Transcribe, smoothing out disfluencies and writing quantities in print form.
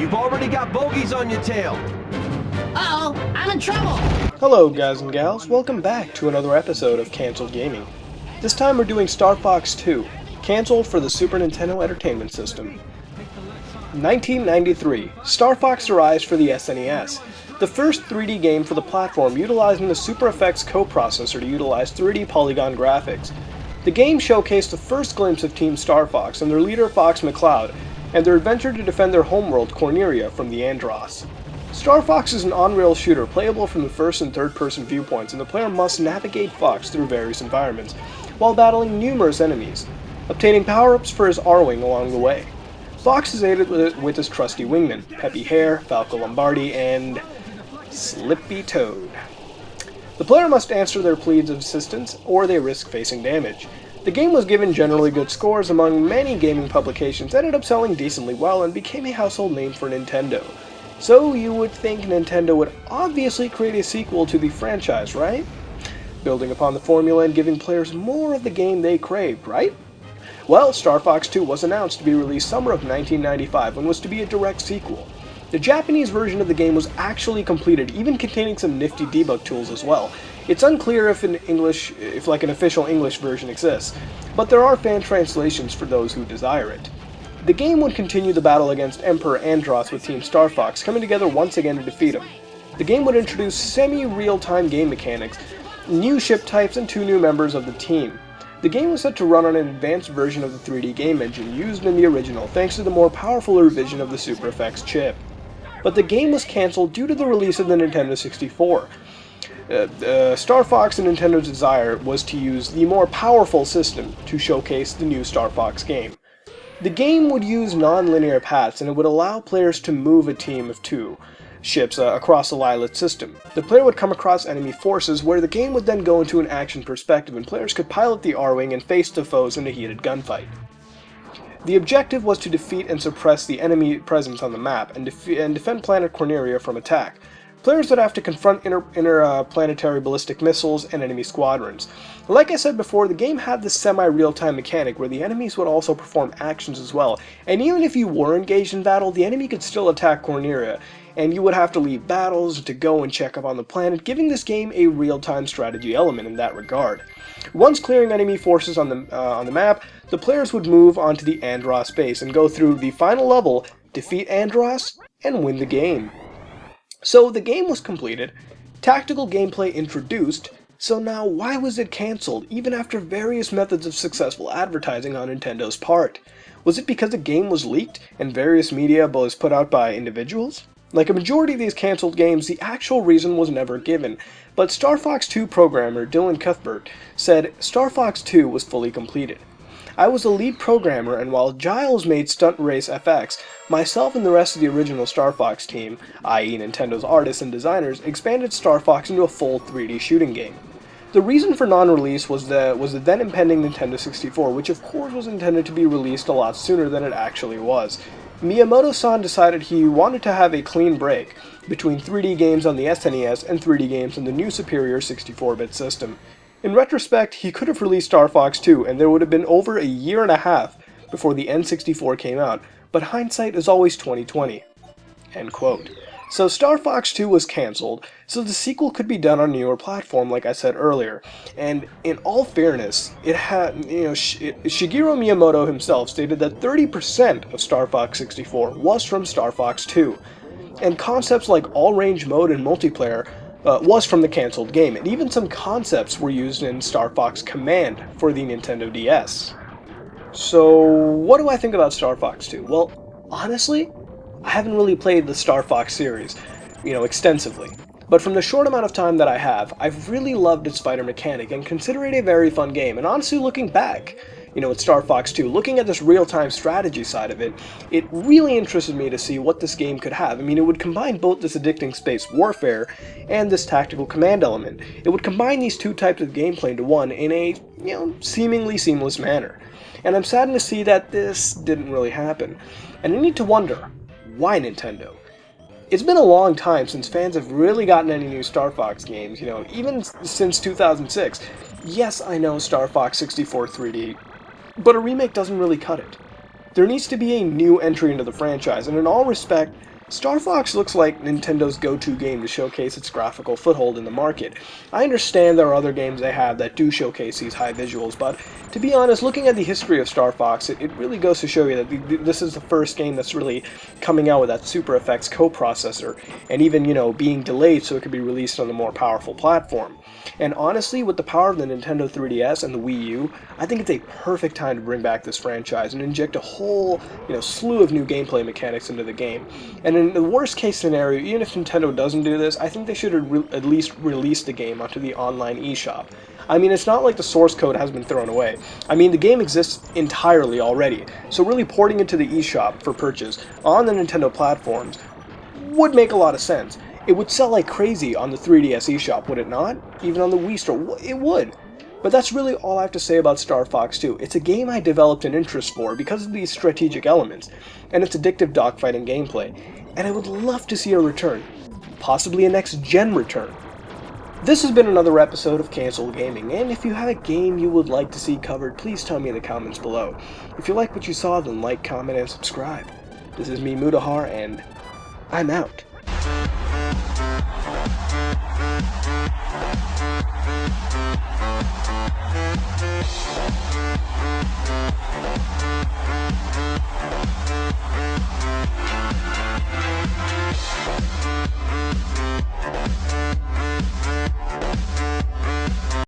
You've already got bogeys on your tail. Uh-oh, I'm in trouble. Hello guys and gals, welcome back to another episode of Cancelled Gaming. This time we're doing Star Fox 2, cancelled for the Super Nintendo Entertainment System. 1993, Star Fox arrives for the SNES, the first 3D game for the platform utilizing the Super Effects coprocessor to utilize 3D polygon graphics. The game showcased the first glimpse of Team Star Fox and their leader Fox McCloud, and their adventure to defend their homeworld Corneria from the Andross. Star Fox is an on-rail shooter playable from the first and third-person viewpoints, and the player must navigate Fox through various environments, while battling numerous enemies, obtaining power-ups for his R-Wing along the way. Fox is aided with his trusty wingmen, Peppy Hare, Falco Lombardi, and Slippy Toad. The player must answer their pleas of assistance, or they risk facing damage. The game was given generally good scores among many gaming publications, ended up selling decently well, and became a household name for Nintendo. So you would think Nintendo would obviously create a sequel to the franchise, right? Building upon the formula and giving players more of the game they craved, right? Well, Star Fox 2 was announced to be released summer of 1995 and was to be a direct sequel. The Japanese version of the game was actually completed, even containing some nifty debug tools as well. It's unclear if an official English version exists, but there are fan translations for those who desire it. The game would continue the battle against Emperor Andross with Team Star Fox, coming together once again to defeat him. The game would introduce semi-real-time game mechanics, new ship types, and 2 new members of the team. The game was set to run on an advanced version of the 3D game engine used in the original, thanks to the more powerful revision of the Super Effects chip. But the game was cancelled due to the release of the Nintendo 64. Star Fox and Nintendo's desire was to use the more powerful system to showcase the new Star Fox game. The game would use non-linear paths, and it would allow players to move a team of 2 ships across the Lilith system. The player would come across enemy forces, where the game would then go into an action perspective, and players could pilot the R-Wing and face the foes in a heated gunfight. The objective was to defeat and suppress the enemy presence on the map, and defend planet Corneria from attack. Players would have to confront interplanetary ballistic missiles and enemy squadrons. Like I said before, the game had this semi-real-time mechanic where the enemies would also perform actions as well, and even if you were engaged in battle, the enemy could still attack Corneria, and you would have to leave battles to go and check up on the planet, giving this game a real-time strategy element in that regard. Once clearing enemy forces on the map, the players would move onto the Andross base and go through the final level, defeat Andross, and win the game. So the game was completed, tactical gameplay introduced, so now why was it cancelled, even after various methods of successful advertising on Nintendo's part? Was it because the game was leaked and various media was put out by individuals? Like a majority of these cancelled games, the actual reason was never given, but Star Fox 2 programmer Dylan Cuthbert said Star Fox 2 was fully completed. I was the lead programmer, and while Giles made Stunt Race FX, myself and the rest of the original Star Fox team, i.e. Nintendo's artists and designers, expanded Star Fox into a full 3D shooting game. The reason for non-release was the then impending Nintendo 64, which of course was intended to be released a lot sooner than it actually was. Miyamoto-san decided he wanted to have a clean break between 3D games on the SNES and 3D games on the new superior 64-bit system. In retrospect, he could have released Star Fox 2, and there would have been over a year and a half before the N64 came out, but hindsight is always 20/20. End quote. So Star Fox 2 was cancelled, so the sequel could be done on a newer platform, like I said earlier. And in all fairness, Shigeru Miyamoto himself stated that 30% of Star Fox 64 was from Star Fox 2, and concepts like all-range mode and multiplayer was from the cancelled game, and even some concepts were used in Star Fox Command for the Nintendo DS. So, what do I think about Star Fox 2? Well, honestly, I haven't really played the Star Fox series, extensively. But from the short amount of time that I have, I've really loved its fighter mechanic and consider it a very fun game. And honestly, looking back, at Star Fox 2, looking at this real-time strategy side of it, it really interested me to see what this game could have. It would combine both this addicting space warfare and this tactical command element. It would combine these 2 types of gameplay into one in a, seemingly seamless manner. And I'm saddened to see that this didn't really happen. And I need to wonder, why Nintendo? It's been a long time since fans have really gotten any new Star Fox games, even since 2006. Yes, I know Star Fox 64 3D, but a remake doesn't really cut it. There needs to be a new entry into the franchise, and in all respect, Star Fox looks like Nintendo's go-to game to showcase its graphical foothold in the market. I understand there are other games they have that do showcase these high visuals, but to be honest, looking at the history of Star Fox, it really goes to show you that this is the first game that's really coming out with that Super Effects coprocessor, and even, being delayed so it could be released on a more powerful platform. And honestly, with the power of the Nintendo 3DS and the Wii U, I think it's a perfect time to bring back this franchise and inject a whole, slew of new gameplay mechanics into the game. And in the worst case scenario, even if Nintendo doesn't do this, I think they should at least release the game onto the online eShop. I mean, it's not like the source code has been thrown away. I mean, the game exists entirely already, so really porting it to the eShop for purchase on the Nintendo platforms would make a lot of sense. It would sell like crazy on the 3DS eShop, would it not? Even on the Wii Store, it would. But that's really all I have to say about Star Fox 2. It's a game I developed an interest for because of these strategic elements, and its addictive dogfighting gameplay, and I would love to see a return. Possibly a next-gen return. This has been another episode of Cancel Gaming, and if you have a game you would like to see covered, please tell me in the comments below. If you like what you saw, then like, comment, and subscribe. This is me, Mudahar, and I'm out.